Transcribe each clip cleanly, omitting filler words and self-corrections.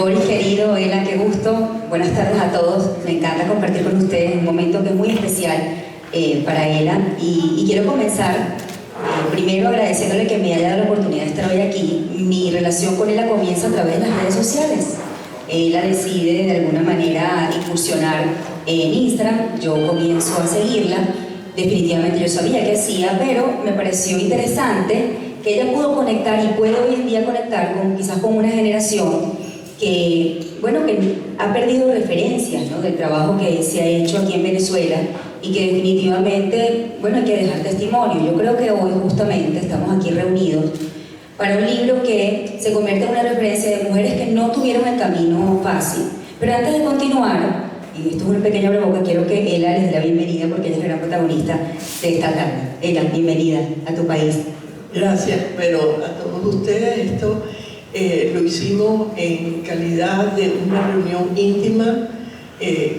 Boris querido, Ela, qué gusto. Buenas tardes a todos. Me encanta compartir con ustedes un momento que es muy especial para Ela. Y quiero comenzar primero agradeciéndole que me haya dado la oportunidad de estar hoy aquí. Mi relación con Ela comienza a través de las redes sociales. Ela decide de alguna manera incursionar en Instagram. Yo comienzo a seguirla. Definitivamente yo sabía que hacía, pero me pareció interesante que ella pudo conectar y puede hoy en día conectar quizás con una generación que, bueno, que ha perdido referencias, ¿no?, del trabajo que se ha hecho aquí en Venezuela y que definitivamente, bueno, hay que dejar testimonio. Yo creo que hoy justamente estamos aquí reunidos para un libro que se convierte en una referencia de mujeres que no tuvieron el camino fácil. Pero antes de continuar, y esto es un pequeño abrebocas, quiero que Ela les dé la bienvenida porque ella es la gran protagonista de esta tarde. Ela, bienvenida a tu país. Gracias, pero a todos ustedes esto lo hicimos en calidad de una reunión íntima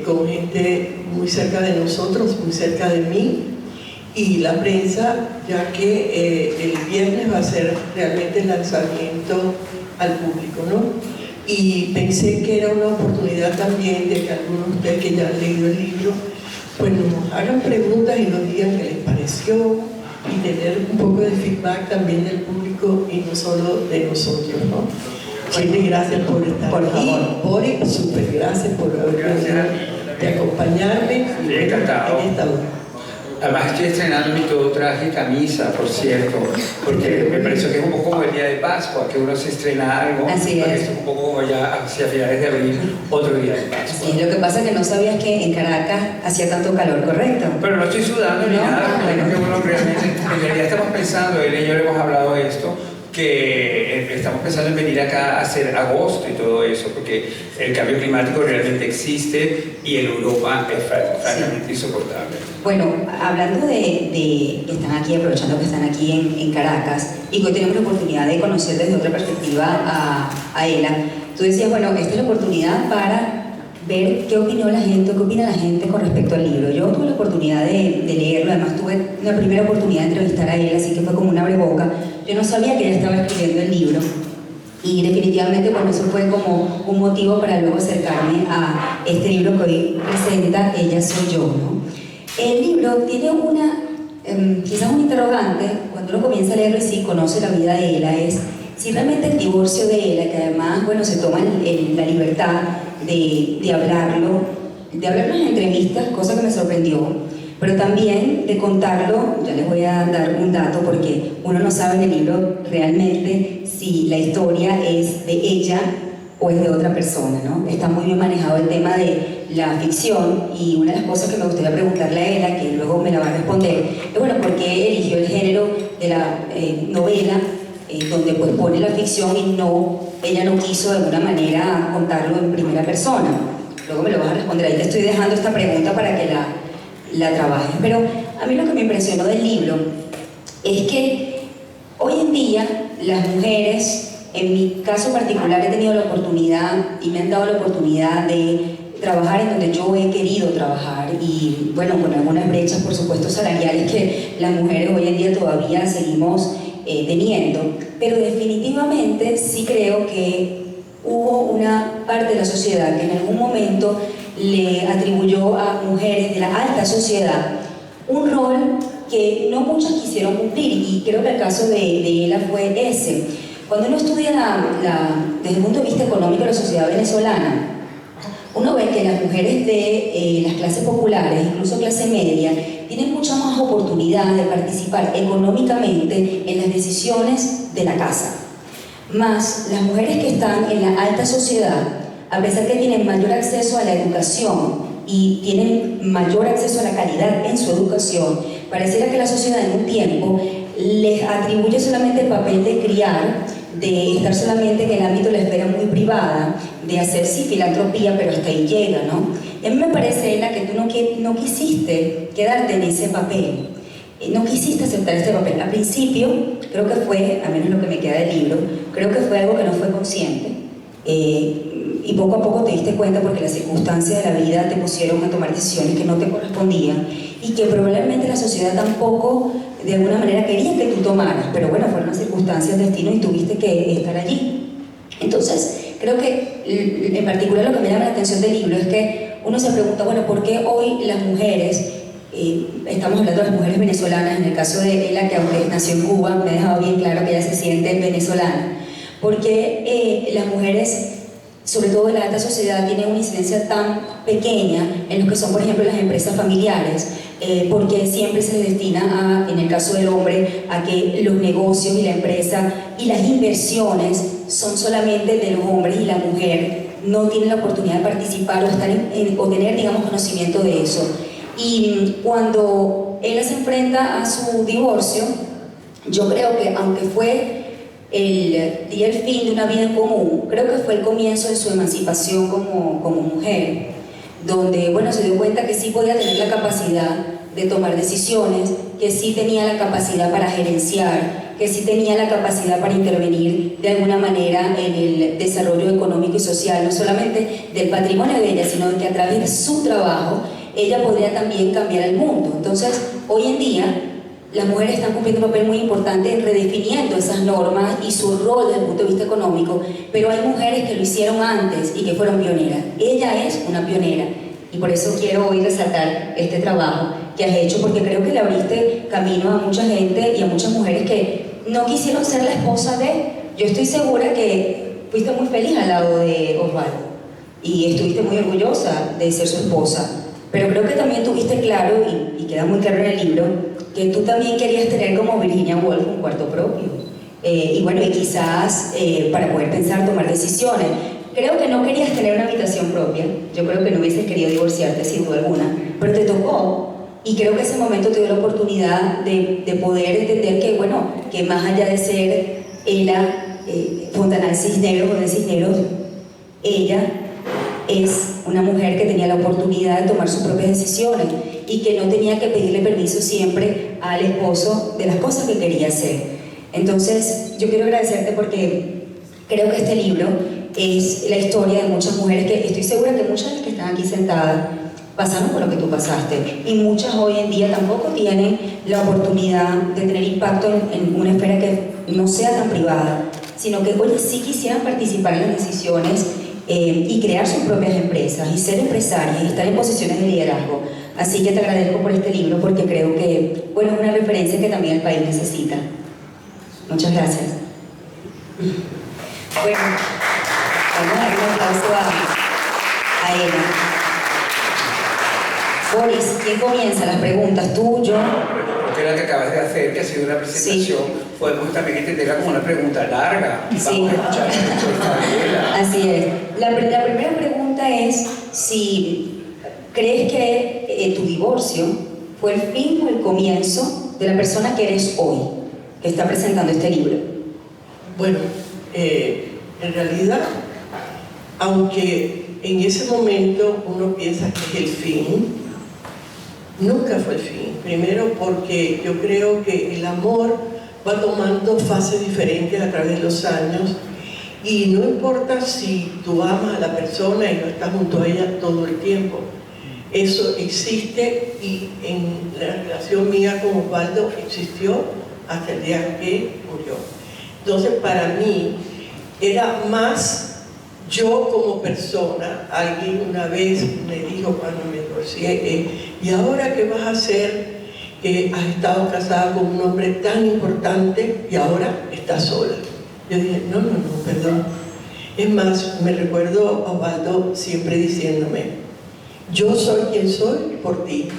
con gente muy cerca de nosotros, muy cerca de mí, y la prensa, ya que el viernes va a ser realmente el lanzamiento al público, ¿no? Y pensé que era una oportunidad también de que algunos de ustedes que ya han leído el libro, pues nos hagan preguntas y nos digan qué les pareció, y tener un poco de feedback también del público y no solo de nosotros, ¿no? Muchas gracias por estar aquí. Boris, súper gracias por haber venido de acompañarme. Sí, encantado. En esta hora. Además estoy estrenando mi todo traje y camisa, por cierto, porque me pareció que es un poco como el día de Pascua, que uno se estrena algo. Así es. Porque es un poco como ya hacia finales de abril, otro día de Pascua. Sí, lo que pasa es que no sabías que en Caracas hacía tanto calor, ¿correcto? Pero no estoy sudando ni No, nada, bueno. que uno realmente, en realidad estamos pensando, él y yo le hemos hablado de esto, que estamos pensando en venir acá a hacer agosto y todo eso, porque el cambio climático realmente existe y en Europa es francamente insoportable. Bueno, hablando de que están aquí, aprovechando que están aquí en Caracas y que hoy tenemos la oportunidad de conocer desde otra perspectiva a Ela, tú decías, bueno, esta es la oportunidad para ver qué opinó la gente, qué opina la gente con respecto al libro. Yo tuve la oportunidad de leerlo, además tuve una primera oportunidad de entrevistar a Ela, así que fue como un abreboca. Yo no sabía que ella estaba escribiendo el libro y definitivamente, bueno, eso fue como un motivo para luego acercarme a este libro que hoy presenta Ella soy yo, ¿no? El libro tiene quizás un interrogante cuando uno comienza a leerlo y sí conoce la vida de Ela, es si realmente el divorcio de Ela, que además, bueno, se toma la libertad de hablarlo en entrevistas, cosa que me sorprendió, pero también de contarlo. Ya les voy a dar un dato porque uno no sabe en el libro realmente si la historia es de ella o es de otra persona, ¿no? Está muy bien manejado el tema de la ficción y una de las cosas que me gustaría preguntarle a Ela, que luego me la va a responder, es bueno, ¿por qué eligió el género de la novela donde pues pone la ficción y ella no quiso de alguna manera contarlo en primera persona? Luego me lo vas a responder, ahí te estoy dejando esta pregunta para que la trabajes. Pero a mí lo que me impresionó del libro es que hoy en día las mujeres, en mi caso particular, he tenido la oportunidad y me han dado la oportunidad de trabajar en donde yo he querido trabajar y bueno, con algunas brechas por supuesto salariales que las mujeres hoy en día todavía seguimos teniendo, pero definitivamente sí creo que hubo una parte de la sociedad que en algún momento le atribuyó a mujeres de la alta sociedad un rol que no muchas quisieron cumplir, y creo que el caso de Ela fue ese. Cuando uno estudia desde el punto de vista económico de la sociedad venezolana, uno ve que las mujeres de las clases populares, incluso clase media, tienen mucha más oportunidad de participar económicamente en las decisiones de la casa. Más las mujeres que están en la alta sociedad, a pesar que tienen mayor acceso a la educación y tienen mayor acceso a la calidad en su educación, pareciera que la sociedad en un tiempo les atribuye solamente el papel de criar, de estar solamente en el ámbito de la esfera muy privada, de hacer sí filantropía, pero hasta ahí llega, ¿no? Y a mí me parece, Ela, que tú no quisiste quedarte en ese papel, no quisiste aceptar este papel. Al principio, creo que fue, al menos lo que me queda del libro, creo que fue algo que no fue consciente, y poco a poco te diste cuenta porque las circunstancias de la vida te pusieron a tomar decisiones que no te correspondían y que probablemente la sociedad tampoco de alguna manera quería que tú tomaras, pero bueno, fueron las circunstancias del destino y tuviste que estar allí. Entonces, creo que en particular lo que me llama la atención del libro es que uno se pregunta, bueno, ¿por qué hoy las mujeres, estamos hablando de las mujeres venezolanas, en el caso de Ela, que aunque nació en Cuba, me ha dejado bien claro que ella se siente venezolana, ¿por qué las mujeres, sobre todo en la alta sociedad, tienen una incidencia tan pequeña en lo que son, por ejemplo, las empresas familiares? Porque siempre se les destina, en el caso del hombre, a que los negocios y la empresa y las inversiones son solamente de los hombres, y la mujer no tiene la oportunidad de participar o, o tener, digamos, conocimiento de eso. Y cuando ella se enfrenta a su divorcio, yo creo que aunque fue el fin de una vida en común, creo que fue el comienzo de su emancipación como mujer, donde, bueno, se dio cuenta que sí podía tener la capacidad de tomar decisiones, que sí tenía la capacidad para gerenciar, que sí tenía la capacidad para intervenir de alguna manera en el desarrollo económico y social, no solamente del patrimonio de ella, sino que a través de su trabajo ella podría también cambiar el mundo. Entonces, hoy en día, las mujeres están cumpliendo un papel muy importante en redefiniendo esas normas y su rol desde el punto de vista económico, pero hay mujeres que lo hicieron antes y que fueron pioneras. Ella es una pionera y por eso quiero hoy resaltar este trabajo que has hecho, porque creo que le abriste camino a mucha gente y a muchas mujeres que no quisieron ser la esposa de... Yo estoy segura que fuiste muy feliz al lado de Osvaldo y estuviste muy orgullosa de ser su esposa, pero creo que también tuviste claro, y queda muy claro en el libro, que tú también querías tener como Virginia Woolf un cuarto propio. Y bueno, y quizás para poder pensar, tomar decisiones. Creo que no querías tener una habitación propia, yo creo que no hubieses querido divorciarte sin duda alguna, pero te tocó, y creo que ese momento te dio la oportunidad de poder entender que, bueno, que más allá de ser Ela Fontanal Cisneros o de Cisneros, ella es una mujer que tenía la oportunidad de tomar sus propias decisiones y que no tenía que pedirle permiso siempre al esposo de las cosas que quería hacer. Entonces, yo quiero agradecerte porque creo que este libro es la historia de muchas mujeres que estoy segura que muchas de las que están aquí sentadas pasaron por lo que tú pasaste, y muchas hoy en día tampoco tienen la oportunidad de tener impacto en una esfera que no sea tan privada, sino que oye, sí quisieran participar en las decisiones y crear sus propias empresas y ser empresarias y estar en posiciones de liderazgo. Así que te agradezco por este libro porque creo que, bueno, es una referencia que también el país necesita. Muchas gracias. Bueno, vamos a dar un aplauso a ella. Boris, ¿quién comienza las preguntas? ¿Tú, yo? Porque la que acabas de hacer, que ha sido una presentación, sí, podemos también entenderla como una pregunta larga. Sí. Vamos a escuchar la respuesta de ella. Así es. La primera pregunta es si crees que tu divorcio fue el fin o el comienzo de la persona que eres hoy, que está presentando este libro. Bueno, en realidad, aunque en ese momento uno piensa que es el fin, nunca fue el fin. Primero porque yo creo que el amor va tomando fases diferentes a través de los años, y no importa si tú amas a la persona y no estás junto a ella todo el tiempo. Eso existe, y en la relación mía con Osvaldo existió hasta el día que murió. Entonces, para mí era más yo como persona. Alguien una vez me dijo cuando me divorcié, ¿y ahora qué vas a hacer? Que has estado casada con un hombre tan importante y ahora estás sola. Yo dije, no, perdón. Es más, me recuerdo a Osvaldo siempre diciéndome, yo soy quien soy por ti,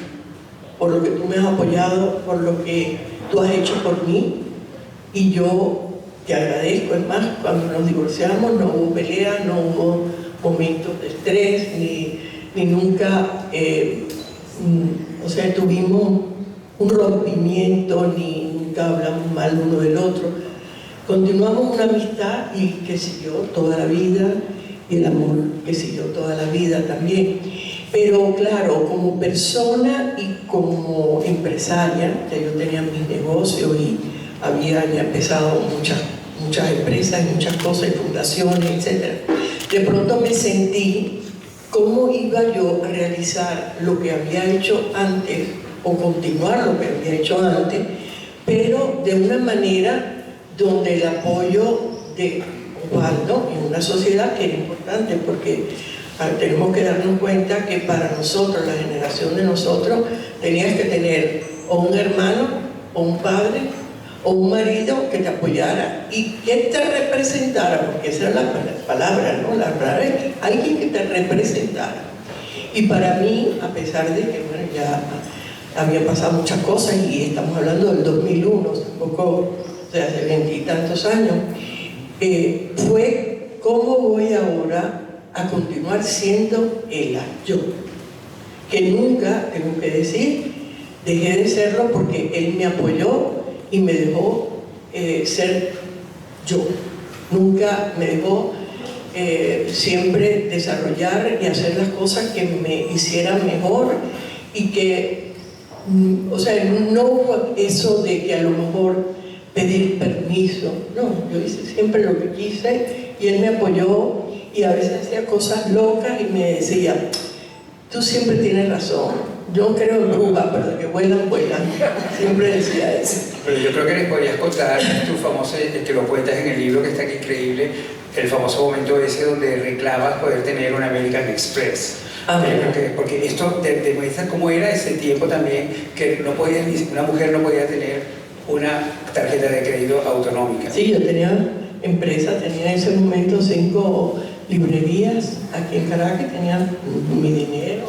por lo que tú me has apoyado, por lo que tú has hecho por mí, y yo te agradezco. Es más, cuando nos divorciamos no hubo pelea, no hubo momentos de estrés, ni nunca, o sea, tuvimos un rompimiento, ni nunca hablamos mal uno del otro. Continuamos una amistad y que siguió toda la vida, y el amor que siguió toda la vida también. Pero claro, como persona y como empresaria, que yo tenía mis negocios y había ya empezado muchas empresas y muchas cosas, y fundaciones, etc. De pronto me sentí cómo iba yo a realizar lo que había hecho antes, o continuar lo que había hecho antes, pero de una manera donde el apoyo de cual, ¿no? En una sociedad que era importante, porque tenemos que darnos cuenta que para nosotros, la generación de nosotros, tenías que tener o un hermano, o un padre, o un marido que te apoyara y que te representara, porque esa era la palabra, ¿no? La palabra es alguien que te representara. Y para mí, a pesar de que, bueno, ya había pasado muchas cosas, y estamos hablando del 2001, tampoco, o sea, hace 20 y tantos años, fue cómo voy ahora a continuar siendo ella, yo, que nunca, tengo que decir, dejé de serlo, porque él me apoyó y me dejó ser yo. Nunca me dejó siempre desarrollar y hacer las cosas que me hicieran mejor, y que, o sea, no hubo eso de que a lo mejor pedir permiso. No, yo hice siempre lo que quise y él me apoyó, y a veces hacía cosas locas y me decía: tú siempre tienes razón, yo creo en brujas, pero de que vuelan, vuelan. Siempre decía eso. Pero yo creo que les podrías contar tu famoso, que lo cuentas en el libro que está aquí increíble, el famoso momento ese donde reclamas poder tener un American Express. Yo creo que, porque esto demuestra cómo era ese tiempo también, que no podía, una mujer no podía tener una tarjeta de crédito autonómica. Sí, yo tenía empresa, tenía en ese momento 5 librerías aquí en Caracas, tenía mi dinero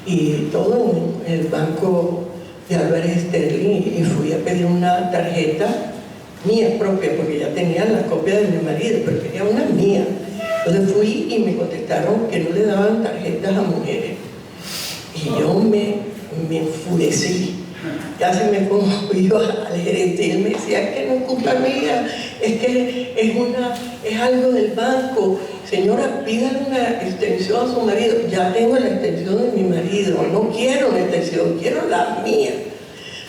y todo en el banco de Álvarez Sterling, y fui a pedir una tarjeta mía propia, porque ya tenía la copia de mi marido, pero quería una mía. Entonces fui y me contestaron que no le daban tarjetas a mujeres, y yo me enfurecí. Ya se me conmovió al gerente y él me decía: es que no es culpa mía, es que es algo del banco. Señora, pídale una extensión a su marido. Ya tengo la extensión de mi marido, no quiero una extensión, quiero la mía.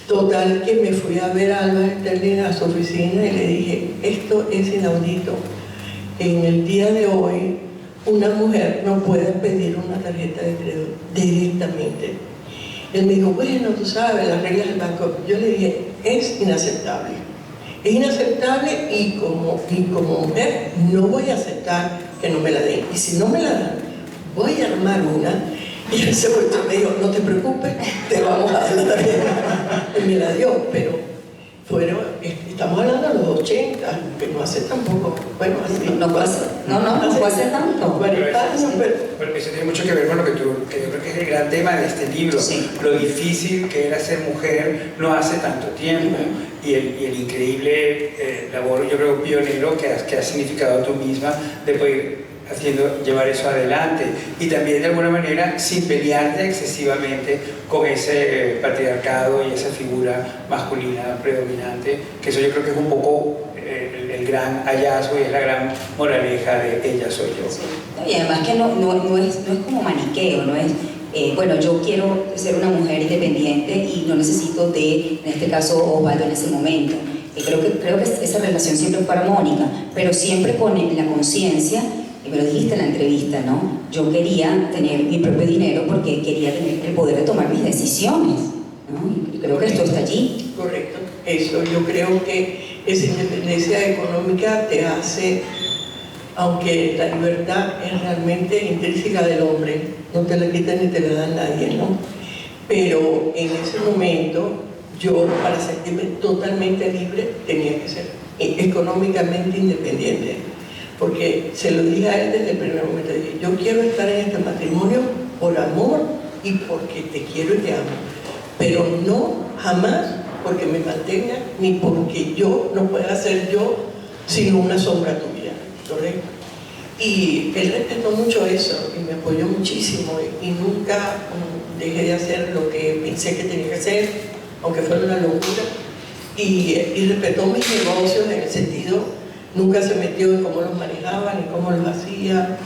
Total, que me fui a ver a Álvarez Sterling a su oficina y le dije: esto es inaudito. En el día de hoy, una mujer no puede pedir una tarjeta de crédito directamente. Él me dijo: bueno, tú sabes, las reglas del banco. Yo le dije: es inaceptable. Es inaceptable, y como mujer no voy a aceptar que no me la den. Y si no me la dan, voy a armar una. Y él se volvió y me dijo: no te preocupes, te vamos a dar la tarjeta. Y me la dio, pero estamos hablando de los 80, que no hace tampoco, bueno, así. No fue hace tanto. 40 años, pero eso tiene mucho que ver con lo que yo creo que es el gran tema de este libro, sí. Lo difícil que era ser mujer no hace tanto tiempo, y el increíble labor, yo creo, pionero que has significado tú misma de poder llevar eso adelante, y también de alguna manera sin pelearte excesivamente con ese patriarcado y esa figura masculina predominante, que eso yo creo que es un poco el gran hallazgo y es la gran moraleja de Ella Soy Yo. Sí. Y además que no es como maniqueo, no es bueno, yo quiero ser una mujer independiente y no necesito de, en este caso, Osvaldo en ese momento. Creo que esa relación siempre fue armónica, pero siempre con la conciencia. Y me lo dijiste en la entrevista, ¿no? Yo quería tener mi propio dinero porque quería tener el poder de tomar mis decisiones, ¿no? Y creo que esto está allí. Correcto, eso. Yo creo que esa independencia económica te hace, aunque la libertad es realmente intrínseca del hombre, no te la quitan ni te la dan nadie, ¿no? Pero en ese momento, yo, para sentirme totalmente libre, tenía que ser económicamente independiente. Porque se lo dije a él desde el primer momento: dije, yo quiero estar en este matrimonio por amor y porque te quiero y te amo, pero no jamás porque me mantenga, ni porque yo no pueda ser yo sino una sombra tuya, ¿correcto? Y él respetó mucho eso y me apoyó muchísimo, y nunca dejé de hacer lo que pensé que tenía que hacer, aunque fuera una locura, y respetó mis negocios en el sentido. Nunca se metió en cómo los manejaba ni cómo los hacía.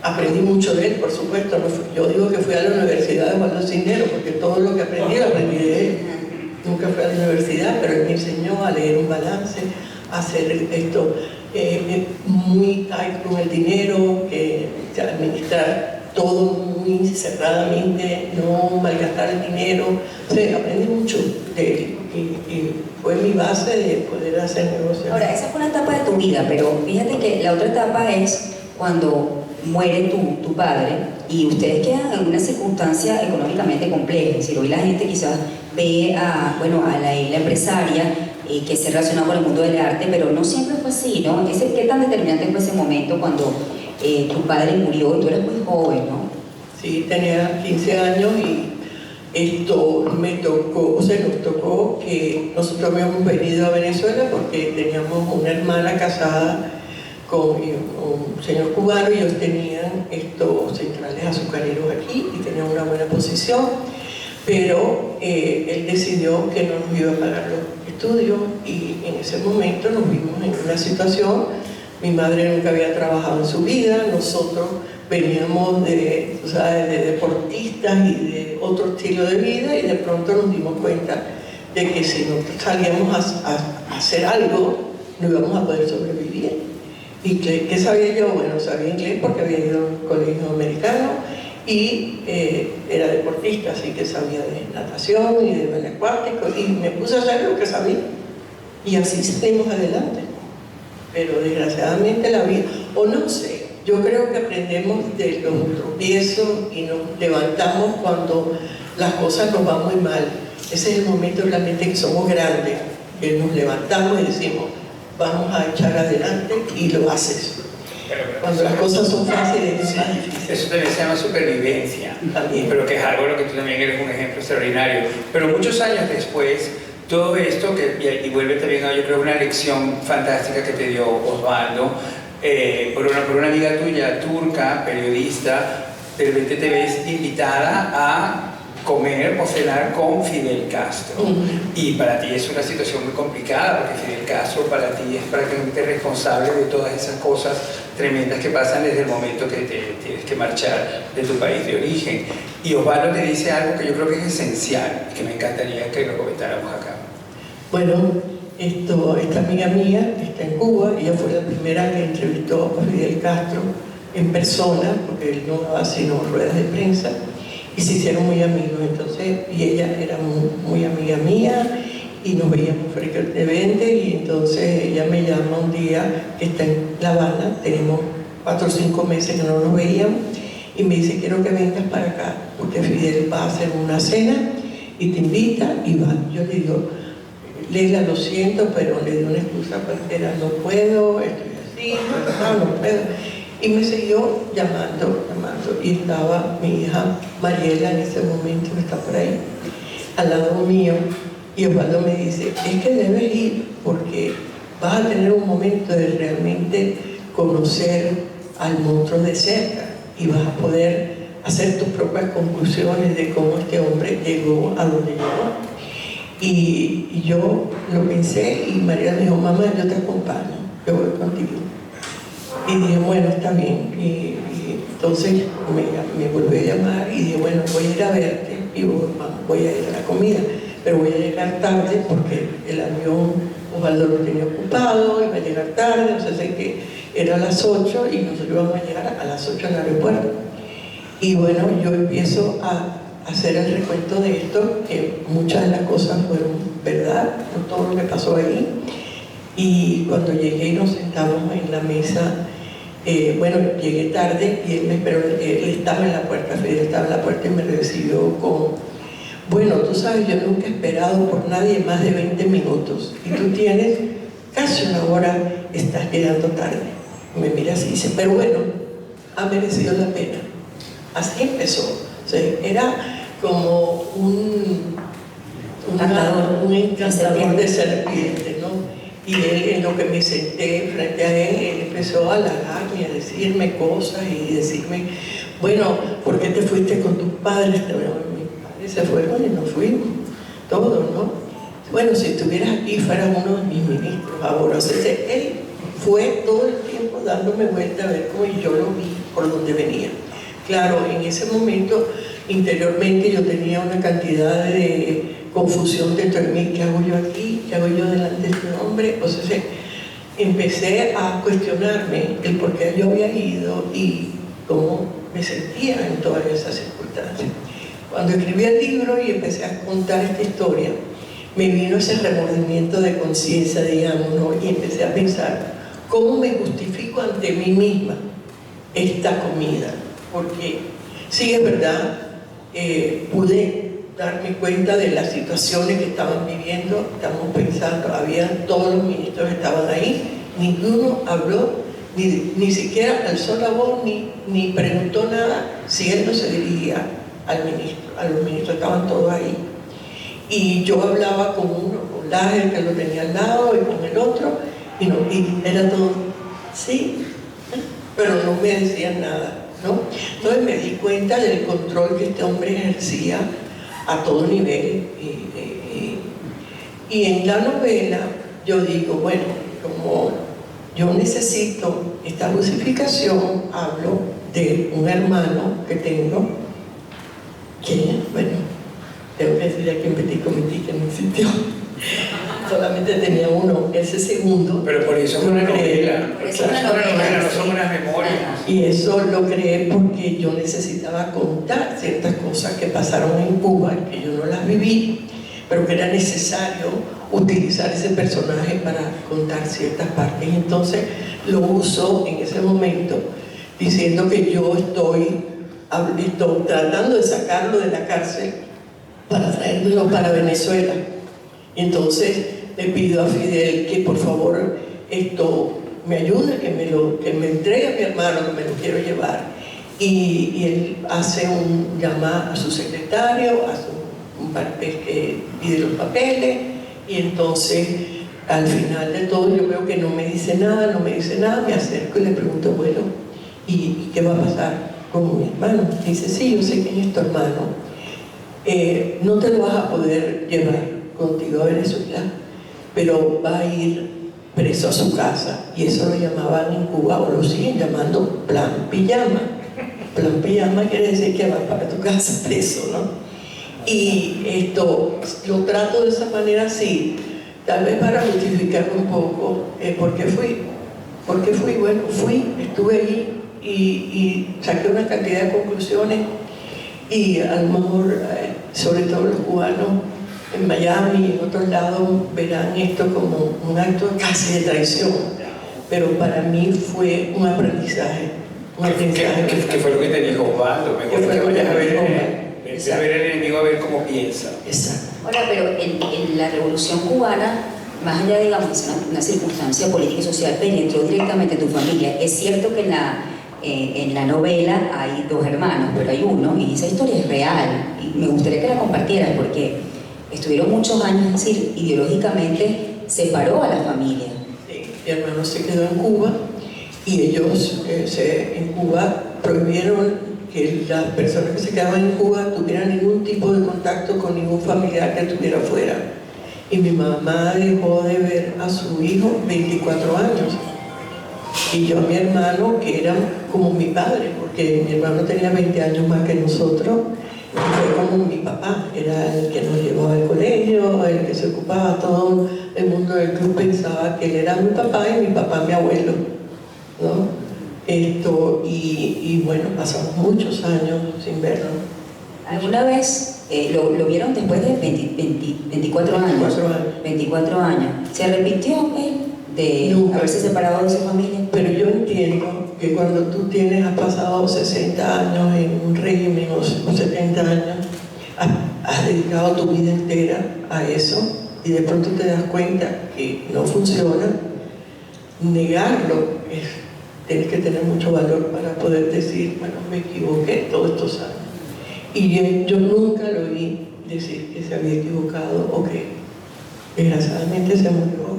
Aprendí mucho de él, por supuesto. Yo digo que fui a la Universidad de Osvaldo Cisneros, porque todo lo que aprendí lo aprendí de él. Nunca fui a la universidad, pero él me enseñó a leer un balance, a hacer esto muy tight con el dinero, administrar todo muy cerradamente, no malgastar el dinero. O sea, aprendí mucho de él, y fue mi base de poder hacer negocios. Ahora, esa fue una etapa de tu vida, pero fíjate que la otra etapa es cuando muere tu padre y ustedes quedan en una circunstancia económicamente compleja. Es decir, hoy la gente quizás ve a la empresaria que se relaciona con el mundo del arte, pero no siempre fue así, ¿no? ¿Qué tan determinante fue ese momento cuando tu padre murió y tú eras muy joven, ¿no? Sí, tenía 15 años y esto me tocó, nos tocó que nosotros habíamos venido a Venezuela porque teníamos una hermana casada con un señor cubano y ellos tenían estos centrales azucareros aquí y tenían una buena posición, pero él decidió que no nos iba a pagar los estudios y en ese momento nos vimos en una situación. Mi madre nunca había trabajado en su vida, nosotros veníamos de deportistas y de otro estilo de vida y de pronto nos dimos cuenta de que si nosotros salíamos a hacer algo no íbamos a poder sobrevivir. ¿Y qué sabía yo? Bueno, sabía inglés porque había ido a un colegio americano y era deportista, así que sabía de natación y de baile acuático y me puse a hacer lo que sabía y así salimos adelante. Pero desgraciadamente la vida, o no sé, yo creo que aprendemos de los tropiezos y nos levantamos cuando las cosas nos van muy mal. Ese es el momento realmente que somos grandes, que nos levantamos y decimos, vamos a echar adelante y lo haces. Cuando las cosas son fáciles es más difícil. Eso también se llama supervivencia, También. pero que es algo lo que tú también eres un ejemplo extraordinario. Pero muchos años después, todo esto, y vuelve también a, yo creo, una lección fantástica que te dio Osvaldo, por una amiga tuya, turca, periodista, de repente te ves invitada a comer o cenar con Fidel Castro. Y para ti es una situación muy complicada, porque Fidel Castro para ti es prácticamente responsable de todas esas cosas tremendas que pasan desde el momento que te tienes que marchar de tu país de origen. Y Osvaldo te dice algo que yo creo que es esencial, y que me encantaría que lo comentáramos acá. Bueno, esta amiga mía está en Cuba, ella fue la primera que entrevistó a Fidel Castro en persona, porque él no daba sino ruedas de prensa, y se hicieron muy amigos. Entonces, y ella era muy amiga mía y nos veíamos frecuentemente, y entonces ella me llama un día que está en La Habana, tenemos 4 o 5 meses que no nos veíamos, y me dice, quiero que vengas para acá, porque Fidel va a hacer una cena y te invita y va. Yo le digo, Leila, lo siento, pero le di una excusa cualquiera, no puedo, estoy así, no puedo. Y me siguió llamando, y estaba mi hija Mariela en ese momento, que está por ahí, al lado mío, y Osvaldo me dice, es que debes ir porque vas a tener un momento de realmente conocer al monstruo de cerca y vas a poder hacer tus propias conclusiones de cómo este hombre llegó a donde llegó. Y yo lo pensé y Mariela me dijo, mamá, yo te acompaño, yo voy contigo. Y dije, bueno, está bien. Y entonces me volvió a llamar y dije, bueno, voy a ir a verte y voy a ir a la comida, pero voy a llegar tarde porque el avión Osvaldo lo tenía ocupado, iba a llegar tarde, entonces sé que era a las 8 y nosotros íbamos a llegar a las 8 al aeropuerto. Y bueno, yo empiezo a hacer el recuento de esto, que muchas de las cosas fueron verdad, no todo lo que pasó ahí. Y cuando llegué y nos sentamos en la mesa, bueno, llegué tarde y él me esperó, él estaba en la puerta, Fidel estaba en la puerta y me recibió con, bueno, tú sabes, yo nunca he esperado por nadie más de 20 minutos y tú tienes casi una hora, estás llegando tarde. Y me mira así y dice, pero bueno, ha merecido la pena. Así empezó. O sea, era como un encantador de serpiente, ¿no? Y él, en lo que me senté frente a él empezó a halagarme, a decirme cosas y decirme, bueno, ¿por qué te fuiste con tus padres? Bueno, mis padres se fueron y nos fuimos, todos, ¿no? Bueno, si estuvieras aquí fueras uno de mis ministros ahora. O sea, él fue todo el tiempo dándome vuelta a ver cómo yo lo vi por donde venía. Claro, en ese momento, interiormente yo tenía una cantidad de confusión dentro de mí, ¿qué hago yo aquí? ¿Qué hago yo delante de este hombre? O sea, empecé a cuestionarme el por qué yo había ido y cómo me sentía en todas esas circunstancias. Cuando escribí el libro y empecé a contar esta historia, me vino ese remordimiento de conciencia, digamos, ¿no? Y empecé a pensar, ¿cómo me justifico ante mí misma esta comida? Porque sí es verdad, pude darme cuenta de las situaciones que estaban viviendo, estamos pensando, todos los ministros estaban ahí, ninguno habló, ni siquiera alzó la voz, ni preguntó nada, si él no se dirigía al ministro, a los ministros estaban todos ahí. Y yo hablaba con uno, con Lager, que lo tenía al lado, y con el otro, y era todo, sí, pero no me decían nada, ¿no? Entonces me di cuenta del control que este hombre ejercía a todo nivel. Y en la novela yo digo, bueno, como yo necesito esta justificación, hablo de un hermano que tengo, que, bueno, tengo que decir a quién cometí que no existió. Solamente tenía uno, ese segundo. Pero por eso es una novela. Es una novela, no son unas memorias. Y eso lo creé porque yo necesitaba contar ciertas cosas que pasaron en Cuba, que yo no las viví, pero que era necesario utilizar ese personaje para contar ciertas partes. Entonces lo uso en ese momento diciendo que yo estoy tratando de sacarlo de la cárcel para traérmelo para Venezuela. Entonces le pido a Fidel que por favor me ayude, que me entregue a mi hermano, que me lo quiero llevar. Y él llama a su secretario, que pide los papeles, y entonces al final de todo yo veo que no me dice nada, me acerco y le pregunto, bueno, ¿y qué va a pasar con mi hermano? Dice, sí, yo sé quién es tu hermano, no te lo vas a poder llevar contigo a Venezuela, pero va a ir preso a su casa, y eso lo llamaban en Cuba, o lo siguen llamando plan pijama. Plan pijama quiere decir que vas para tu casa preso, ¿no? Y esto lo trato de esa manera así, tal vez para justificar un poco por qué fui. Bueno, estuve ahí y saqué una cantidad de conclusiones, y a lo mejor, sobre todo los cubanos en Miami y en otros lados, verán esto como un acto casi de traición, pero para mí fue un aprendizaje. ¿Qué fue lo que te dijo Osvaldo? Mejor que vayas a ver el enemigo, a ver cómo piensa. Exacto. Ahora, pero en la Revolución Cubana, más allá, digamos, de una circunstancia política y social, penetró directamente en tu familia. Es cierto que en la novela hay dos hermanos, pero hay uno, y esa historia es real, y me gustaría que la compartieras, porque estuvieron muchos años, es decir, ideológicamente separó a la familia. Sí, mi hermano se quedó en Cuba, y ellos en Cuba prohibieron que las personas que se quedaban en Cuba tuvieran ningún tipo de contacto con ningún familiar que estuviera afuera. Y mi mamá dejó de ver a su hijo 24 años. Y yo a mi hermano, que era como mi padre, porque mi hermano tenía 20 años más que nosotros, y fue como mi papá, era el que nos llevaba al colegio, el que se ocupaba, todo el mundo del club pensaba que él era mi papá y mi papá mi abuelo, ¿no? Y bueno, pasamos muchos años sin verlo. ¿Alguna vez lo vieron después de 24 años? 24 años. ¿Se arrepintió él de haberse separado de su familia? Pero yo entiendo que cuando tú has pasado 60 años en un régimen o 70 años, has dedicado tu vida entera a eso, y de pronto te das cuenta que no funciona, negarlo tienes que tener mucho valor para poder decir, bueno, me equivoqué todos estos años. Y yo nunca lo oí decir que se había equivocado o que desgraciadamente se murió.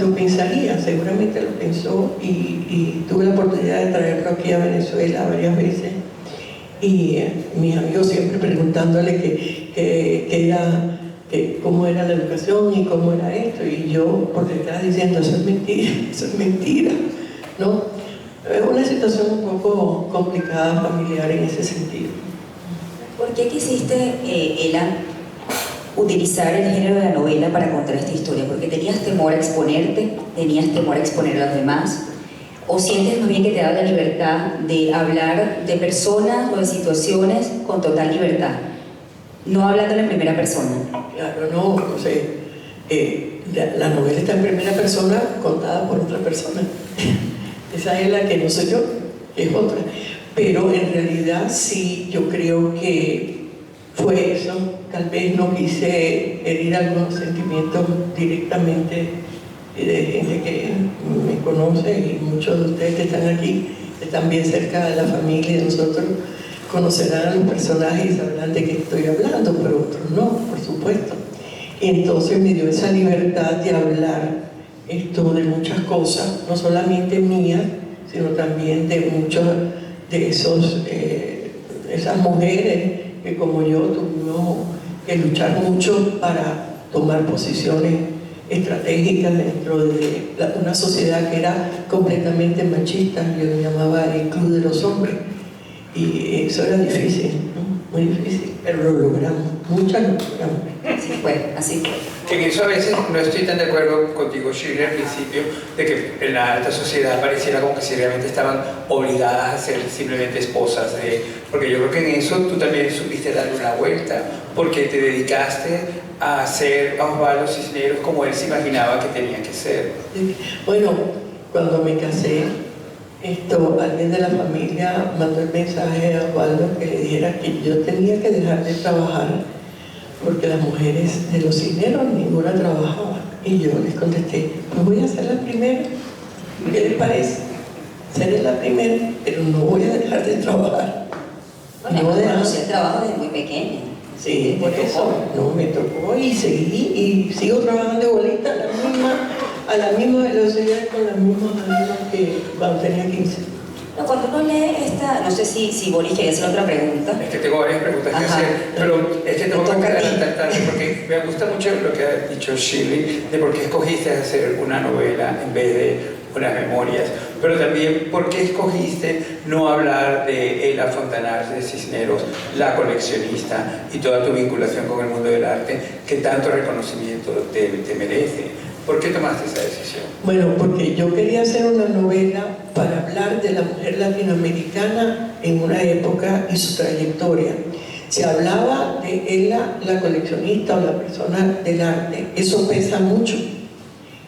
Lo pensaría, seguramente lo pensó, y tuve la oportunidad de traerlo aquí a Venezuela varias veces, y mis amigos siempre preguntándole cómo era la educación y cómo era esto, y yo por detrás diciendo, eso es mentira, ¿no? Es una situación un poco complicada, familiar en ese sentido. ¿Por qué quisiste, Ela, utilizar el género de la novela para contar esta historia? ¿Porque tenías temor a exponerte? ¿Tenías temor a exponer a los demás? ¿O sientes más bien que te da la libertad de hablar de personas o de situaciones con total libertad? No hablando en primera persona. Claro, no, o sea, la novela está en primera persona contada por otra persona. Esa es la que no soy yo, es otra. Pero en realidad sí, yo creo que fue eso. Tal vez no quise herir algunos sentimientos directamente de gente que me conoce, y muchos de ustedes que están aquí están bien cerca de la familia de nosotros, conocerán a los personajes y sabrán de qué estoy hablando, pero otros no, por supuesto. Y entonces me dio esa libertad de hablar esto de muchas cosas, no solamente mías, sino también de muchos de esas mujeres que como yo tuvimos que luchar mucho para tomar posiciones estratégicas dentro de una sociedad que era completamente machista. Yo lo llamaba el club de los hombres, y eso era difícil, ¿no? Muy difícil, pero lo logramos, muchas lo logramos. Así fue, así fue. Que en eso a veces no estoy tan de acuerdo contigo, Shirley, al principio, de que en la alta sociedad pareciera como que si realmente estaban obligadas a ser simplemente esposas de... Porque yo creo que en eso tú también supiste darle una vuelta, porque te dedicaste a ser a Osvaldo Cisneros como él se imaginaba que tenía que ser. Bueno, cuando me casé, alguien de la familia mandó el mensaje a Osvaldo que le dijera que yo tenía que dejar de trabajar porque las mujeres de los Cisneros ninguna trabajaba. Y yo les contesté, pues voy a ser la primera. ¿Qué les parece? Seré la primera, pero no voy a dejar de trabajar. Bueno, no conocí el trabajo desde muy pequeña. Sí, por eso no me tocó, y seguí y sigo trabajando de bolita a la misma velocidad con las mismas alumnas que cuando tenía 15. No, cuando uno lee esta, no sé si Boris quería hacer otra pregunta. Es que tengo varias preguntas que hacer, pero es que tengo que adelantar tanto porque me gusta mucho lo que ha dicho Shirley de por qué escogiste hacer una novela en vez de unas memorias, pero también por qué escogiste no hablar de Ela Fontanars de Cisneros, la coleccionista, y toda tu vinculación con el mundo del arte que tanto reconocimiento te merece. ¿Por qué tomaste esa decisión? Bueno, porque yo quería hacer una novela para hablar de la mujer latinoamericana en una época y su trayectoria. Se hablaba de Ela, la coleccionista o la persona del arte, eso pesa mucho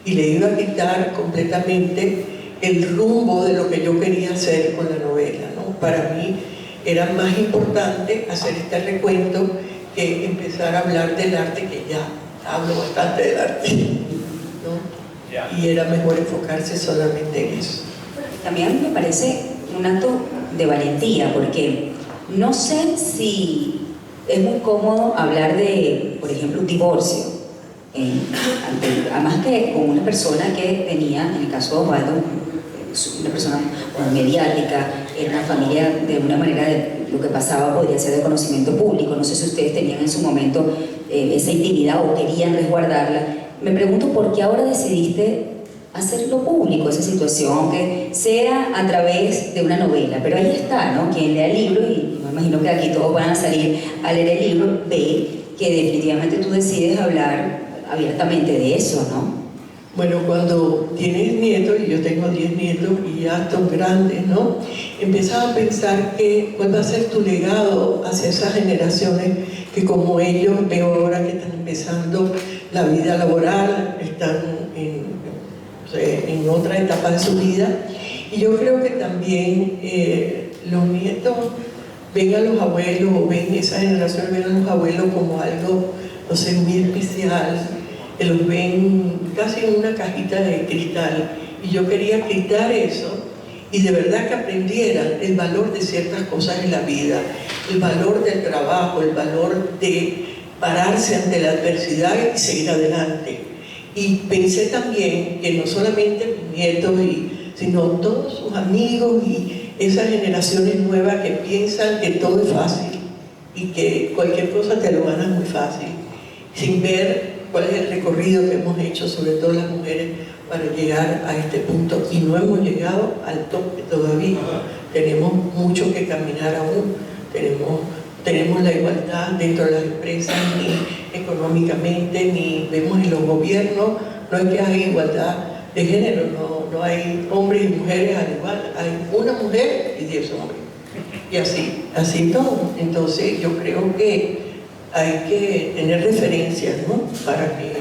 y le iba a quitar completamente el rumbo de lo que yo quería hacer con la novela, ¿no? Para mí era más importante hacer este recuento que empezar a hablar del arte, que ya hablo bastante del arte, ¿no? Yeah. Y era mejor enfocarse solamente en eso. También a mí me parece un acto de valentía, porque no sé si es muy cómodo hablar de, por ejemplo, un divorcio, además que con una persona que tenía, en el caso de Osvaldo, una persona mediática, era una familia de una manera de lo que pasaba podría ser de conocimiento público. No sé si ustedes tenían en su momento esa intimidad o querían resguardarla. Me pregunto por qué ahora decidiste hacerlo público, esa situación, aunque sea a través de una novela, pero ahí está, ¿no? Quien lea el libro, y me imagino que aquí todos van a salir a leer el libro, ve que definitivamente tú decides hablar abiertamente de eso, ¿no? Bueno, cuando tienes nietos, y yo tengo 10 nietos y ya están grandes, ¿no? Empiezas a pensar cuál va a ser tu legado hacia esas generaciones que, como ellos, veo ahora que están empezando la vida laboral, están en otra etapa de su vida. Y yo creo que también los nietos ven a los abuelos, o ven esa generación, ven a los abuelos como algo, no sé, muy especial. Los ven casi en una cajita de cristal, y yo quería quitar eso y de verdad que aprendieran el valor de ciertas cosas en la vida, el valor del trabajo, el valor de pararse ante la adversidad y seguir adelante. Y pensé también que no solamente mis nietos, sino todos sus amigos y esas generaciones nuevas que piensan que todo es fácil y que cualquier cosa te lo ganas muy fácil, sin ver cuál es el recorrido que hemos hecho, sobre todo las mujeres, para llegar a este punto. Y no hemos llegado al tope todavía. Tenemos mucho que caminar aún. Tenemos la igualdad dentro de las empresas, ni económicamente, ni vemos en los gobiernos. No es que hay igualdad de género, no hay hombres y mujeres al igual. Hay una mujer y 10 hombres. Y así todo. Entonces yo creo que hay que tener referencias, ¿no? Para que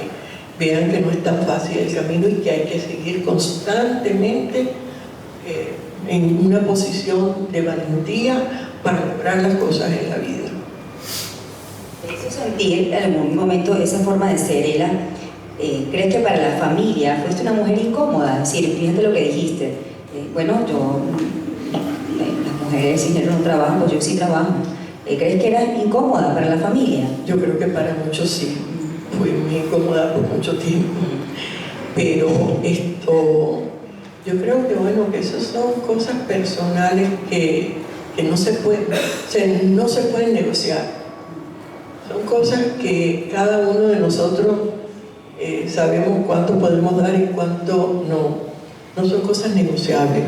vean que no es tan fácil el camino y que hay que seguir constantemente en una posición de valentía para lograr las cosas en la vida. ¿Eso sentir en algún momento esa forma de ser, Ela? ¿Crees que para la familia fuiste una mujer incómoda? Es decir, fíjate lo que dijiste. Bueno, las mujeres sin tener un trabajo, pues yo sí trabajo. ¿Crees que eras incómoda para la familia? Yo creo que para muchos sí. Fui muy incómoda por mucho tiempo. Pero yo creo que bueno, que esas son cosas personales que no se pueden negociar. Son cosas que cada uno de nosotros sabemos cuánto podemos dar y cuánto no. No son cosas negociables.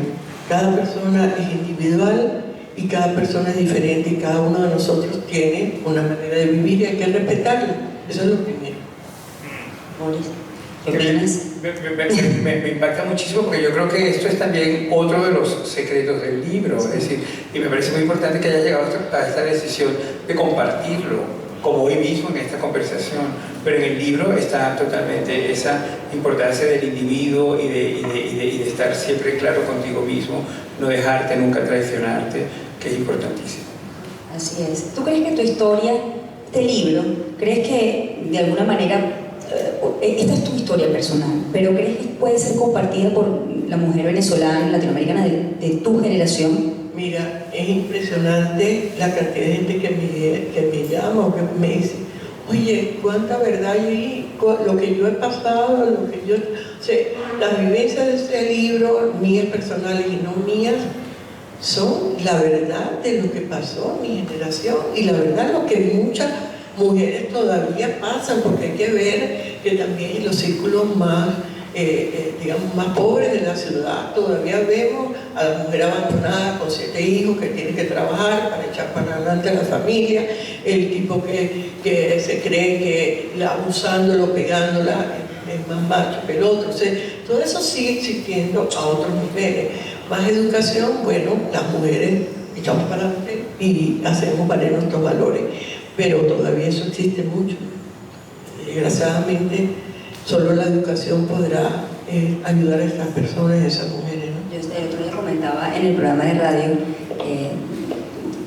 Cada persona es individual y cada persona es diferente y cada uno de nosotros tiene una manera de vivir y hay que respetarla. Eso es lo primero. Boris, ¿qué opinas? Me impacta muchísimo porque yo creo que esto es también otro de los secretos del libro, es decir, y me parece muy importante que haya llegado a esta decisión de compartirlo, como hoy mismo en esta conversación, pero en el libro está totalmente esa importancia del individuo y de estar siempre claro contigo mismo, no dejarte, nunca traicionarte, que es importantísimo. Así es. ¿Tú crees que tu historia, este libro, crees que de alguna manera, esta es tu historia personal, pero crees que puede ser compartida por la mujer venezolana, latinoamericana de tu generación? Mira, es impresionante la cantidad de gente que me llama o que me dice, oye, cuánta verdad hay, lo que yo he pasado, lo que yo... O sea, las vivencias de este libro, mías personales y no mías, son la verdad de lo que pasó en mi generación y la verdad lo que muchas mujeres todavía pasan, porque hay que ver que también en los círculos más, digamos, más pobres de la ciudad todavía vemos a la mujer abandonada con 7 hijos que tiene que trabajar para echar para adelante a la familia, el tipo que se cree que abusándolo, pegándola es más macho que el otro. O sea, todo eso sigue existiendo a otros niveles. Más educación, bueno, las mujeres echamos para adelante y hacemos valer nuestros valores, pero todavía eso existe mucho. Desgraciadamente, solo la educación podrá ayudar a estas personas, a esas mujeres, ¿no? Yo el otro día comentaba en el programa de radio,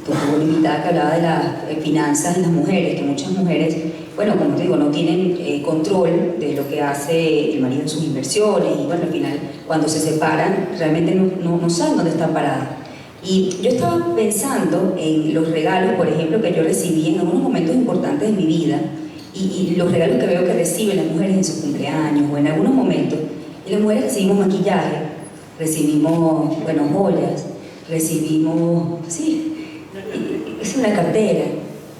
tuve una invitada que hablaba de las finanzas de las mujeres, que muchas mujeres, bueno, como te digo, no tienen control de lo que hace el marido en sus inversiones y bueno, al final, cuando se separan, realmente no saben dónde están paradas. Y yo estaba pensando en los regalos, por ejemplo, que yo recibí en algunos momentos importantes de mi vida y los regalos que veo que reciben las mujeres en sus cumpleaños o en algunos momentos. Y las mujeres recibimos maquillaje, recibimos, bueno, joyas, recibimos, sí, es una cartera.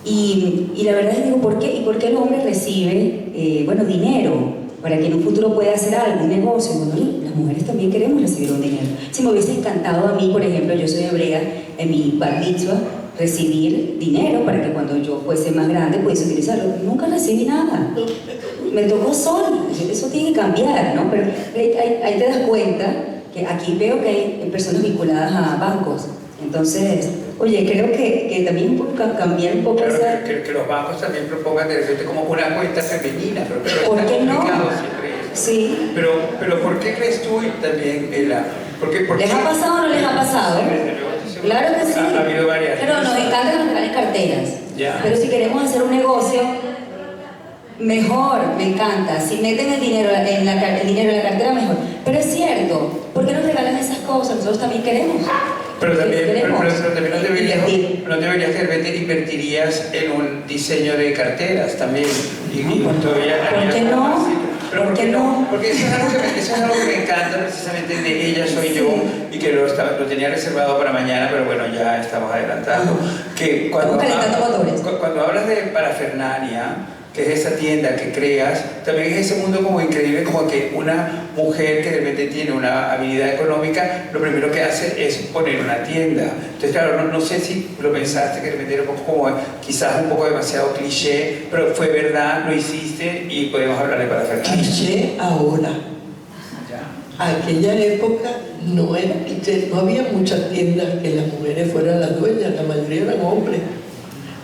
Y la verdad es que digo, ¿por qué? ¿Y por qué el hombre recibe, bueno, dinero para que en un futuro pueda hacer algo, un negocio? Bueno, las mujeres también queremos recibir un dinero. Si me hubiese encantado a mí, por ejemplo, yo soy hebrea, en mi bar mitzvah, recibir dinero para que cuando yo fuese más grande pudiese utilizarlo. Nunca recibí nada. Me tocó sola. Eso tiene que cambiar, ¿no? Pero ahí te das cuenta que aquí veo que hay personas vinculadas a bancos. Entonces, oye, creo que también cambiar un poco claro, esa... que los bancos también propongan de repente como una cuenta femenina, pero ¿por qué no? Sí. Pero ¿por qué crees tú también, Ela? ¿Por qué? ¿Les ha pasado o no les ha pasado? Claro que sí. Ha habido varias. Pero nos encanta que nos regalen carteras. Ya. Pero si queremos hacer un negocio, mejor, me encanta. Si meten el dinero en la cartera, mejor. Pero es cierto, ¿por qué nos regalan esas cosas? Nosotros también queremos. Pero también no deberías de repente invertirías en un diseño de carteras también. ¿Por qué no? ¿Por qué no? Porque eso es algo que me encanta precisamente de Ella Soy Yo y que lo tenía reservado para mañana, pero bueno, ya estamos adelantando. Que cuando hablas de parafernalia, que es esa tienda que creas, también es ese mundo como increíble, como que una mujer que de repente tiene una habilidad económica, lo primero que hace es poner una tienda. Entonces, claro, no sé si lo pensaste, que de repente era un poco como, quizás un poco demasiado cliché, pero fue verdad, lo hiciste y podemos hablar de parafernalia. Cliché ahora. Aquella época no era cliché, no había muchas tiendas que las mujeres fueran las dueñas, la mayoría eran hombres.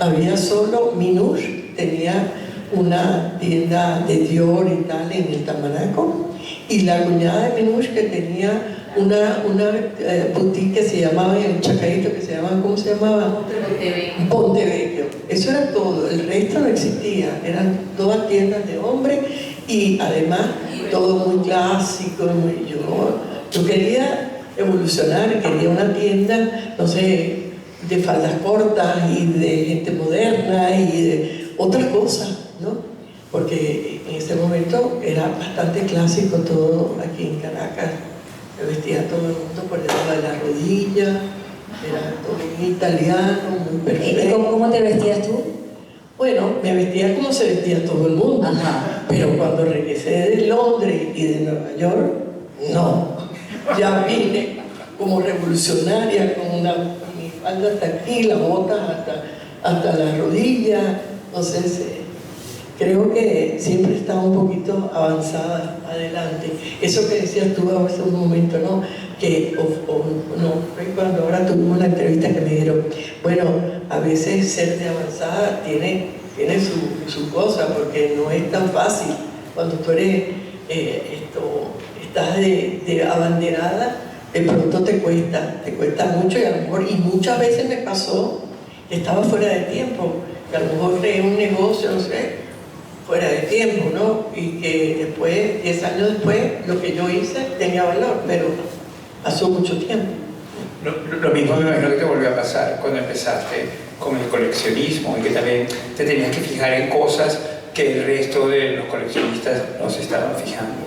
Había solo Minush tenía una tienda de Dior y tal en el Tamanaco, y la cuñada de Minush que tenía una boutique que se llamaba en Chacarito, que se llamaba, ¿cómo se llamaba? Pontevecchio. Eso era todo, el resto no existía, eran todas tiendas de hombre y además todo muy clásico. Yo quería evolucionar, quería una tienda, no sé, de faldas cortas y de gente moderna y de otras cosas, ¿no? Porque en ese momento era bastante clásico todo aquí en Caracas. Me vestía todo el mundo por debajo de la rodilla, era todo muy italiano, muy perfecto. ¿Cómo te vestías tú? Bueno, me vestía como se vestía todo el mundo. Ajá. Pero cuando regresé de Londres y de Nueva York, no. Ya vine como revolucionaria, con mi falda hasta aquí, las botas hasta la rodilla. Entonces, creo que siempre estaba un poquito avanzada adelante. Eso que decías tú hace un momento, ¿no? Que, cuando ahora tuvimos una entrevista que me dijeron, bueno, a veces ser de avanzada tiene su cosa, porque no es tan fácil. Cuando tú eres, estás de abanderada, de pronto te cuesta mucho, y a lo mejor, y muchas veces me pasó que estaba fuera de tiempo, que a lo mejor creé un negocio, no sé, fuera de tiempo, ¿no? Y que después, 10 años después, lo que yo hice tenía valor, pero pasó mucho tiempo. Lo mismo me imagino que te volvió a pasar cuando empezaste con el coleccionismo y que también te tenías que fijar en cosas que el resto de los coleccionistas no se estaban fijando,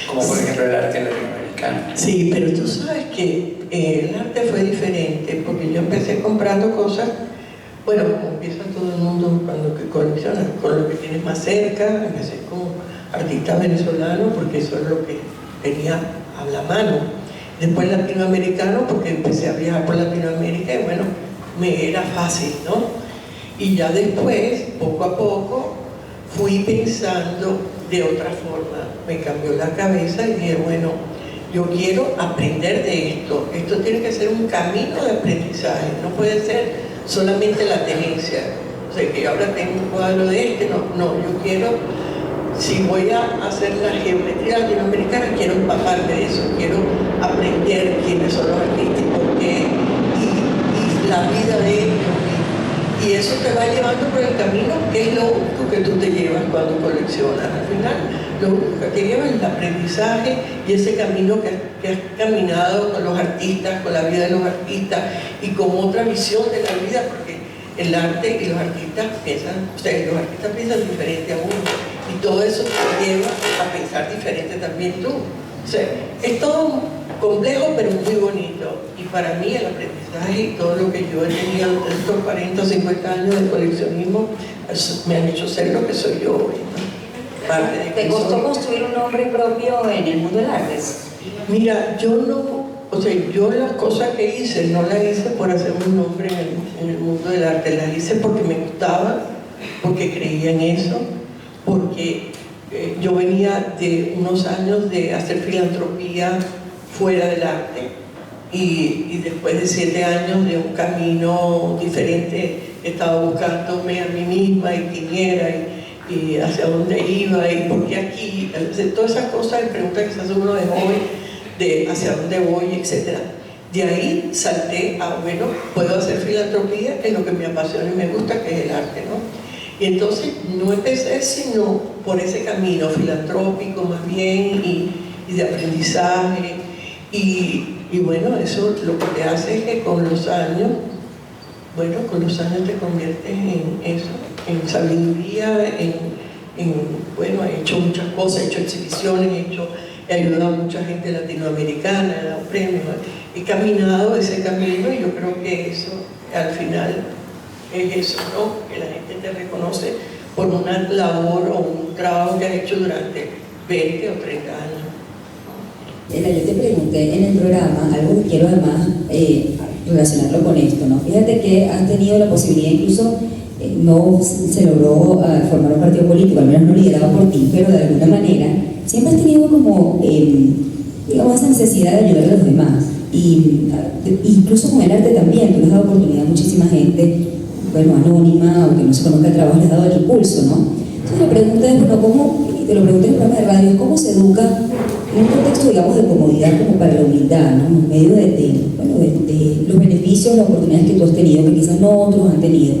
como por ejemplo el arte latinoamericano. Sí, pero tú sabes que el arte fue diferente, porque yo empecé comprando cosas. Bueno, como empieza todo el mundo cuando colecciona, con lo que tienes más cerca. Empecé como artista venezolano porque eso es lo que tenía a la mano. Después latinoamericano porque empecé a viajar por Latinoamérica y bueno, me era fácil, ¿no? Y ya después, poco a poco, fui pensando de otra forma. Me cambió la cabeza y dije, bueno, yo quiero aprender de esto. Esto tiene que ser un camino de aprendizaje, no puede ser solamente la tenencia, o sea que ahora tengo un cuadro de no, yo quiero, si voy a hacer la geometría latinoamericana, quiero empaparme de eso, quiero aprender quiénes son los artistas y por qué, y la vida de ellos, y eso te va llevando por el camino, que es lo único que tú te llevas cuando coleccionas. Al final, lo único que te lleva es el aprendizaje y ese camino que has caminado con los artistas, con la vida de los artistas y con otra visión de la vida, porque el arte y los artistas piensan diferente a uno, y todo eso te lleva a pensar diferente también tú. O sea, es todo complejo pero muy bonito, y para mí el aprendizaje y todo lo que yo he tenido en estos 40 o 50 años de coleccionismo me han hecho ser lo que soy yo hoy, ¿no? Parte de ¿Te costó construir un nombre propio en el mundo del arte? Mira, yo las cosas que hice no las hice por hacer un nombre en el mundo del arte, las hice porque me gustaba, porque creía en eso, porque yo venía de unos años de hacer filantropía fuera del arte, y después de 7 años de un camino diferente, estaba buscándome a mí misma y quién era y hacia dónde iba y por qué aquí, todas esas cosas, preguntas que se hace uno de joven, de hacia dónde voy, etc. De ahí salté a, bueno, puedo hacer filantropía, que es lo que me apasiona y me gusta, que es el arte, ¿no? Y entonces no empecé sino por ese camino filantrópico más bien y de aprendizaje, y bueno, eso lo que te hace es que con los años te conviertes en eso, en sabiduría, bueno, he hecho muchas cosas, he hecho exhibiciones, he ayudado a mucha gente latinoamericana, he dado premios, he caminado ese camino, y yo creo que eso al final es eso, ¿no? Que la gente te reconoce por una labor o un trabajo que has hecho durante 20 o 30 años. Yo te pregunté en el programa algo que quiero además relacionarlo con esto, ¿no? Fíjate que has tenido la posibilidad, incluso no se logró formar un partido político, al menos no liderado por ti, pero de alguna manera siempre has tenido como, digamos, esa necesidad de ayudar a los demás, y incluso con el arte también, tú le has dado oportunidad a muchísima gente, bueno, anónima o que no se conozca el trabajo les ha dado el impulso, ¿no? Entonces la pregunta es, bueno, ¿cómo, y te lo pregunté en el programa de radio, cómo se educa en un contexto, digamos, de comodidad como para la humildad, ¿no? En medio de los beneficios, las oportunidades que tú has tenido, que quizás no otros han tenido,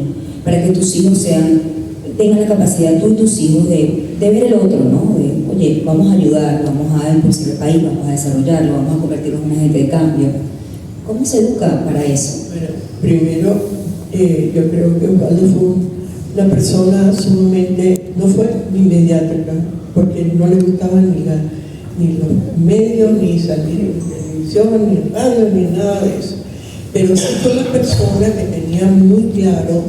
para que tus hijos tengan la capacidad, tú y tus hijos, de ver el otro, ¿no? De, oye, vamos a ayudar, vamos a impulsar el país, vamos a desarrollarlo, vamos a convertirnos en un agente de cambio. ¿Cómo se educa para eso? Bueno, primero, yo creo que Osvaldo fue una persona sumamente, no fue inmediata, ¿no? Porque no le gustaban ni los medios, ni salir en televisión, ni en radio, ni nada de eso. Pero sí fue una persona que tenía muy claro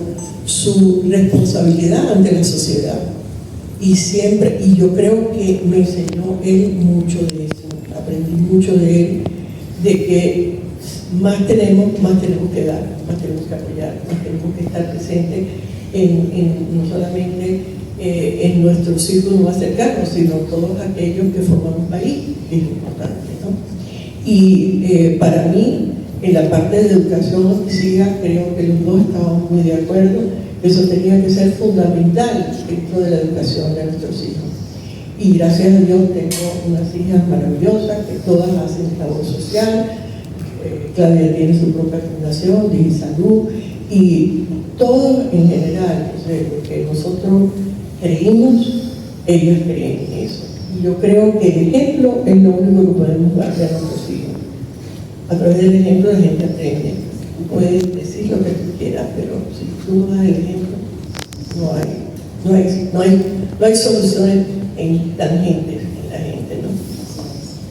su responsabilidad ante la sociedad. Y siempre, y yo creo que me enseñó él mucho de eso, aprendí mucho de él, de que más tenemos que dar, más tenemos que apoyar, más tenemos que estar presentes no solamente en nuestros círculos más cercanos, sino todos aquellos que forman un país, que es importante, ¿no? Y para mí, en la parte de educación oficial, creo que los dos estábamos muy de acuerdo. Eso tenía que ser fundamental dentro de la educación de nuestros hijos. Y gracias a Dios tengo unas hijas maravillosas que todas hacen labor social. Claudia tiene su propia fundación, DigiSalud, y todo en general, o sea, lo que nosotros creímos, ellas creen en eso. Y yo creo que el ejemplo es lo único que podemos darle a nuestros hijos. A través del ejemplo la gente aprende. Tú puedes decir lo que tú quieras, pero si tú no das el ejemplo, no hay soluciones tangentes en la gente, ¿no?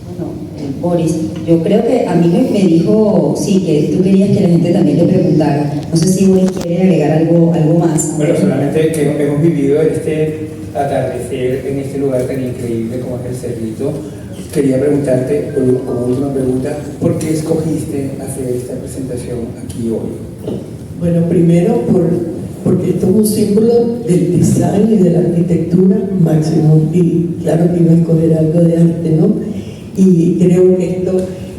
Bueno, Boris, yo creo que a mí me dijo, sí, que tú querías que la gente también te preguntara. No sé si Boris quiere agregar algo más. Bueno, solamente que hemos vivido este atardecer en este lugar tan increíble como es el Cerrito. Quería preguntarte, como última pregunta, ¿por qué escogiste hacer esta presentación aquí hoy? Bueno, primero porque esto es un símbolo del design y de la arquitectura máximo, y claro que iba a escoger algo de arte, ¿no? Y creo que esto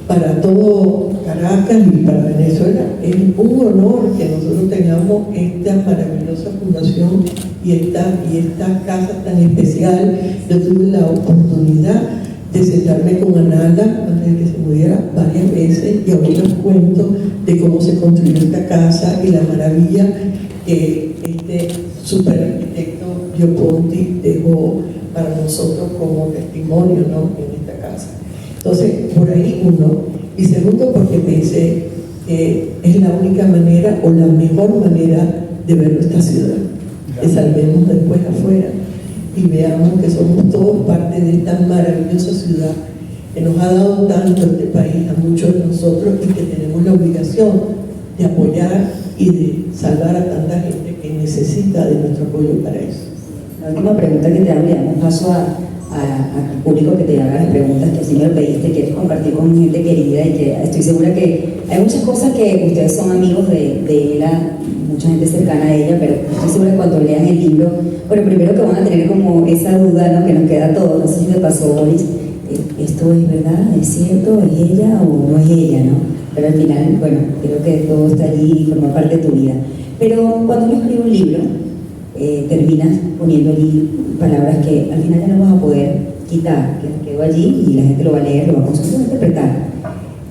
para todo Caracas y para Venezuela es un honor que nosotros tengamos esta maravillosa fundación y esta casa tan especial. Yo tuve la oportunidad de sentarme con Anala antes de que se muriera varias veces y oír los cuentos de cómo se construyó esta casa y la maravilla que este super arquitecto Gio Ponti dejó para nosotros como testimonio, ¿no?, en esta casa. Entonces, por ahí uno. Y segundo, porque pensé que es la única manera o la mejor manera de ver nuestra ciudad, que salvemos después afuera y veamos que somos todos parte de esta maravillosa ciudad que nos ha dado tanto este país a muchos de nosotros y que tenemos la obligación de apoyar y de salvar a tanta gente que necesita de nuestro apoyo para eso. La última pregunta que te hago, le damos paso al público que te haga las preguntas que así me lo pediste, quieres compartir con gente querida, y que estoy segura que hay muchas cosas que ustedes son amigos de ella, mucha gente cercana a ella, pero estoy segura que cuando lean el libro, bueno, primero que van a tener como esa duda, ¿no?, que nos queda a todos. No sé si te pasó, Boris, ¿esto es verdad? ¿Es cierto? ¿Es ella o no es ella?, ¿no? Pero al final, bueno, creo que todo está allí y forma parte de tu vida. Pero cuando uno escribe un libro, terminas poniendo allí palabras que al final ya no vas a poder quitar, que quedó allí y la gente lo va a leer, lo va a consumir, lo va a interpretar.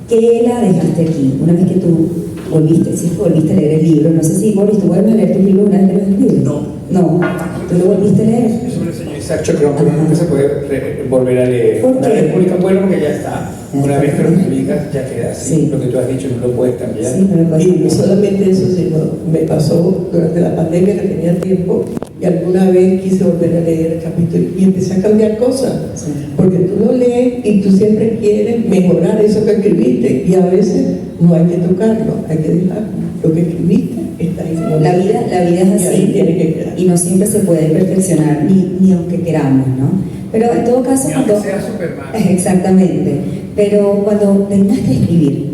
¿Qué la dejaste aquí? Una vez que tú volviste a leer el libro, no sé si, Boris, ¿tú vuelves a leer tu libro una vez que lo escribes? No. ¿Tú lo volviste a leer? Eso me lo enseñó Isaac Chocrón, pero nunca se puede volver a leer. ¿Por qué? Una vez publicas, bueno, porque ya está. Una vez que lo publicas, ya queda así. Sí. Lo que tú has dicho no lo puedes cambiar. Sí, no lo puedes Y cambiar. no solamente eso, sino me pasó durante la pandemia que tenía tiempo y alguna vez quise volver a leer el capítulo y empecé a cambiar cosas, Sí. porque tú lo lees y tú siempre quieres mejorar eso que escribiste y a veces no hay que tocarlo, hay que dejarlo. Lo que escribiste está ahí. La vida es Y ahí así tiene que quedar. y no siempre se puede perfeccionar, ni aunque queramos, ¿no? Pero en todo caso, Ni aunque sea Superman. exactamente. Pero cuando terminaste de escribir,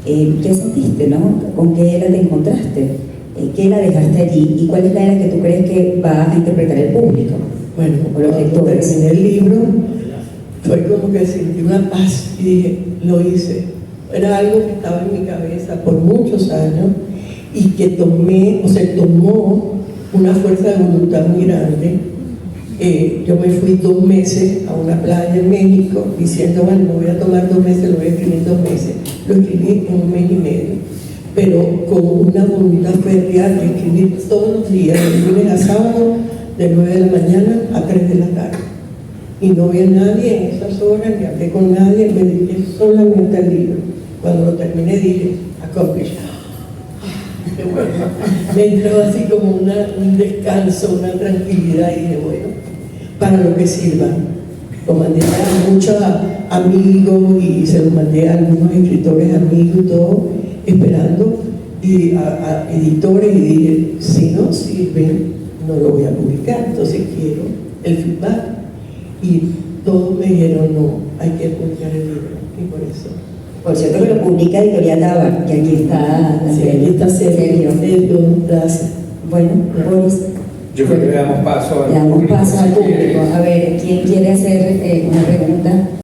¿qué sentiste, no? ¿Con qué era te encontraste? ¿Qué la dejaste allí? ¿Y cuál es la era que tú crees que va a interpretar el público? Bueno, O los cuando lectores. terminé el libro, fue como que sentí una paz y dije, lo hice. Era algo que estaba en mi cabeza por muchos años y que tomó una fuerza de voluntad muy grande. Yo me fui 2 meses a una playa en México diciendo, bueno, me voy a tomar 2 meses, lo voy a escribir en 2 meses. Lo escribí en 1 mes y medio, pero con una voluntad férrea de escribir todos los días, de lunes a sábado, de 9 de la mañana a 3 de la tarde. Y no vi a nadie en esas horas, ni hablé con nadie, me dediqué solamente al libro. Cuando lo terminé dije, accomplished. Qué bueno. Me entró así como un descanso, una tranquilidad, y dije, bueno, para lo que sirva. Lo mandé a muchos amigos y se lo mandé a algunos escritores amigos y todo, esperando, y a editores, y dije, si no sirve, no lo voy a publicar, entonces quiero el feedback. Y todos me dijeron, no, hay que publicar el libro, y por eso. Por cierto que lo publica Editorial Tábara, y aquí está la Sí, aquí está Sergio. Gracias. Bueno, Boris. Yo creo que le damos paso al público. A ver, ¿quién quiere hacer una pregunta?